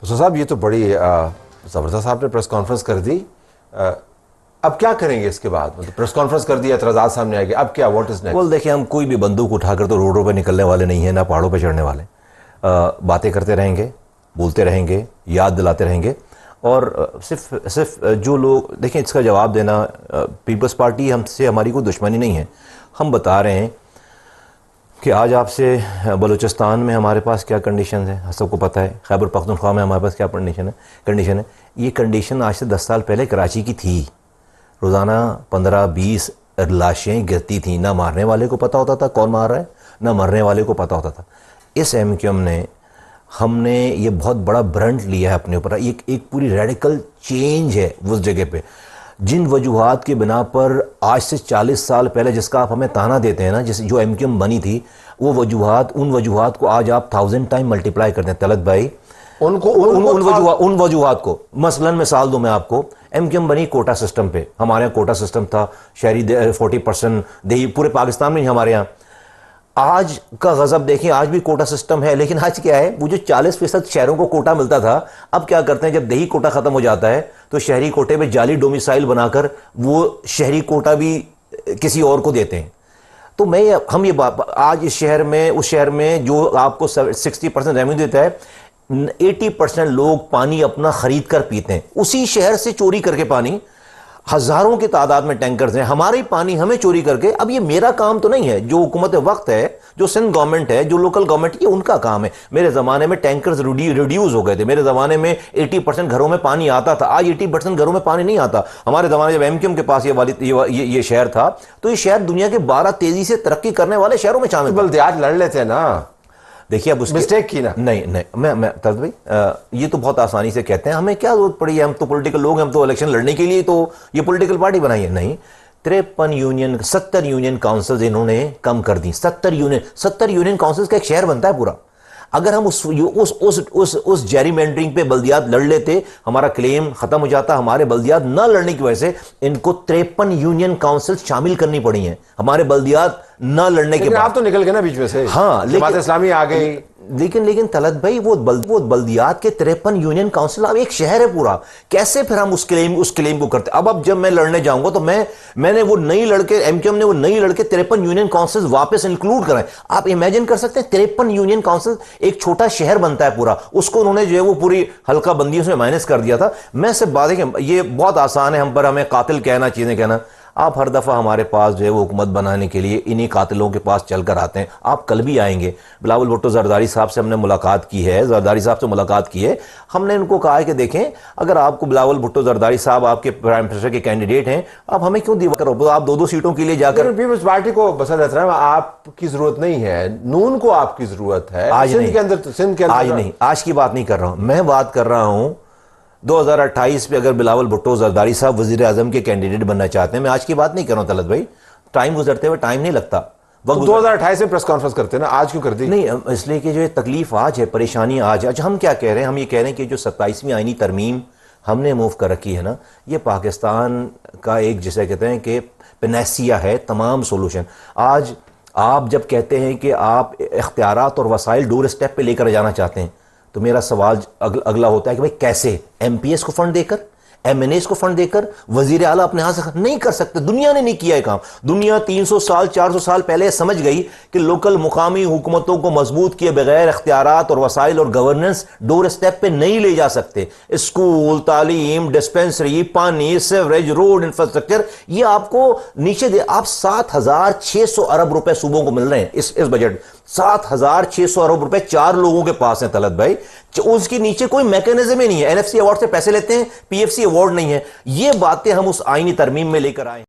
तो साहब ये तो बड़ी ज़बरदस्त आपने प्रेस कॉन्फ्रेंस कर दी। अब क्या करेंगे इसके बाद? मतलब प्रेस कॉन्फ्रेंस कर दी, एतराज़ात सामने आएंगे, अब क्या, व्हाट इज नेक्स्ट? बोल देखिए, हम कोई भी बंदूक उठाकर तो रोडों पे निकलने वाले नहीं हैं, ना पहाड़ों पे चढ़ने वाले। बातें करते रहेंगे, बोलते रहेंगे, याद दिलाते रहेंगे। और सिर्फ जो लोग देखें, इसका जवाब देना, पीपल्स पार्टी हमसे हमारी कोई दुश्मनी नहीं है। हम बता रहे हैं कि आज आपसे बलूचिस्तान में हमारे पास क्या कंडीशन है, सबको पता है। खैबर पख्तूनख्वा में हमारे पास क्या कंडीशन है। ये कंडीशन आज से 10 साल पहले कराची की थी। रोज़ाना 15-20 लाशें गिरती थी। ना मारने वाले को पता होता था कौन मार रहा है, ना मरने वाले को पता होता था। इस MQM ने, हमने ये बहुत बड़ा ब्रंट लिया है अपने ऊपर। एक पूरी रेडिकल चेंज है उस जगह पे। जिन वजूहात के बिना पर आज से 40 साल पहले जिसका आप हमें ताना देते हैं ना, जिस जो MQM बनी थी, वो वजूहात, उन वजूहात को आज आप 1000 टाइम मल्टीप्लाई करते हैं तलत भाई। उन वजूहात को मसलन मिसाल दूं मैं आपको। MQM बनी कोटा सिस्टम पे। हमारे यहाँ कोटा सिस्टम था, शहरी 40% देही, पूरे पाकिस्तान में हमारे यहाँ। आज का गजब देखें, आज भी कोटा सिस्टम है, लेकिन आज क्या है, वो जो 40% शहरों को कोटा मिलता था, अब क्या करते हैं, जब देही कोटा खत्म हो जाता है तो शहरी कोटे पे जाली डोमिसाइल बनाकर वो शहरी कोटा भी किसी और को देते हैं। तो हम ये आज इस शहर में, उस शहर में जो आपको 60% रेवेन्यू देता है, 80% लोग पानी अपना खरीद कर पीते हैं, उसी शहर से चोरी करके पानी। हजारों की तादाद में टैंकर्स हैं, हमारी पानी हमें चोरी करके। अब ये मेरा काम तो नहीं है, जो हुकूमत वक्त है, जो सिंध गवर्नमेंट है, जो लोकल गवर्नमेंट, ये उनका काम है। मेरे ज़माने में टैंकर्स रिड्यूस हो गए थे। मेरे ज़माने में 80% घरों में पानी आता था, आज 80% घरों में पानी नहीं आता। हमारे ज़माने जब MQM के पास ये शहर था, तो ये शहर दुनिया के 12 तेजी से तरक्की करने वाले शहरों में शामिल। बल्दियात लड़ लेते हैं ना। देखिए, अब मिस्टेक की ना। नहीं, मैं तलत भाई, ये तो बहुत आसानी से कहते हैं, हमें क्या जरूरत पड़ी है, हम तो पॉलिटिकल लोग हैं, हम तो इलेक्शन लड़ने के लिए तो ये पॉलिटिकल पार्टी बनाई है। नहीं, 70 यूनियन काउंसिल्स इन्होंने कम कर दी। 70 यूनियन काउंसिल्स का एक शहर बनता है पूरा। अगर हम उस जेरीमेंडरिंग पे बल्दियात लड़ लेते, हमारा क्लेम खत्म हो जाता। हमारे बल्दियात न लड़ने की वजह से इनको 53 यूनियन काउंसिल शामिल करनी पड़ी हैं, हमारे बल्दियात न लड़ने के बाद। आप तो निकल गए ना बीच में से। हाँ, जमात इस्लामी आ गई। लेकिन तलत भाई, वो बल्दियात के 53 यूनियन काउंसिल, अब एक शहर है पूरा। कैसे फिर हम उस क्लेम को करते? अब जब मैं लड़ने जाऊंगा तो मैंने वो नई लड़के, MQM ने वो नई लड़के 53 यूनियन काउंसिल वापस इंक्लूड कराए। आप इमेजिन कर सकते हैं, 53 यूनियन काउंसिल, एक छोटा शहर बनता है पूरा, उसको उन्होंने जो है वो पूरी हल्का बंदी उसमें माइनस कर दिया था। मैं सिर्फ बात है कि ये बहुत आसान है हम पर, हमें कातिल कहना, चीजें कहना। आप हर दफ़ा हमारे पास जो है वो हुकूमत बनाने के लिए इन्हीं कातिलों के पास चलकर आते हैं। आप कल भी आएंगे। बिलावल भुट्टो जरदारी साहब से हमने मुलाकात की है, हमने इनको कहा है कि देखें, अगर आपको बिलावल भुट्टो जरदारी साहब आपके प्राइम मिनिस्टर के कैंडिडेट हैं, आप हमें क्यों दीवा करो? आप 2-2 सीटों के लिए जाकर पीपल्स पार्टी को बसर एहतराम आपकी जरूरत नहीं है, नून को आपकी जरूरत है। आज सिंध के अंदर आज नहीं, आज की बात नहीं कर रहा हूं मैं, बात कर रहा हूं 2028 में अगर बिलावल भुट्टो जरदारी साहब वजीर आजम के कैंडिडेट बनना चाहते हैं। मैं आज की बात नहीं कर रहा हूं तलत भाई, टाइम गुजरते हुए टाइम नहीं लगता। वक्त 2028 में प्रेस कॉन्फ्रेंस करते हैं ना, आज क्यों कर दी? नहीं, इसलिए कि जो ये तकलीफ आज है, परेशानी आज हम क्या कह रहे हैं, हम ये कह रहे हैं कि जो 27वीं आईनी तरमीम हमने मूव कर रखी है ना, ये पाकिस्तान का एक, जिसे कहते हैं कि पेनेसिया है, तमाम सोल्यूशन। आज आप जब कहते हैं कि आप इख्तियारात और वसाइल डोर स्टेप पे लेकर जाना चाहते हैं, तो मेरा सवाल अगला होता है कि भाई कैसे? MPS को फंड देकर, MNAs को फंड देकर, वजीर आला अपने हाथ से नहीं कर सकते। दुनिया ने नहीं किया है काम। दुनिया 300 साल 400 साल पहले समझ गई कि लोकल मुकामी हुकूमतों को मजबूत किए बगैर इख्तियारात और वसाइल और गवर्नेंस डोर स्टेप पे नहीं ले जा सकते। स्कूल, तालीम, डिस्पेंसरी, पानी, सीवरेज, रोड इंफ्रास्ट्रक्चर, ये आपको नीचे दे। आप 7600 अरब रुपए सूबों को मिल रहे हैं इस बजट। 7600 अरब रुपए 4 लोगों के पास है तलत भाई। उसके नीचे कोई मैकेनिज्म ही नहीं है। NFC अवार्ड से पैसे लेते हैं, PFC अवार्ड नहीं है। ये बातें हम उस आईनी तरमीम में लेकर आए।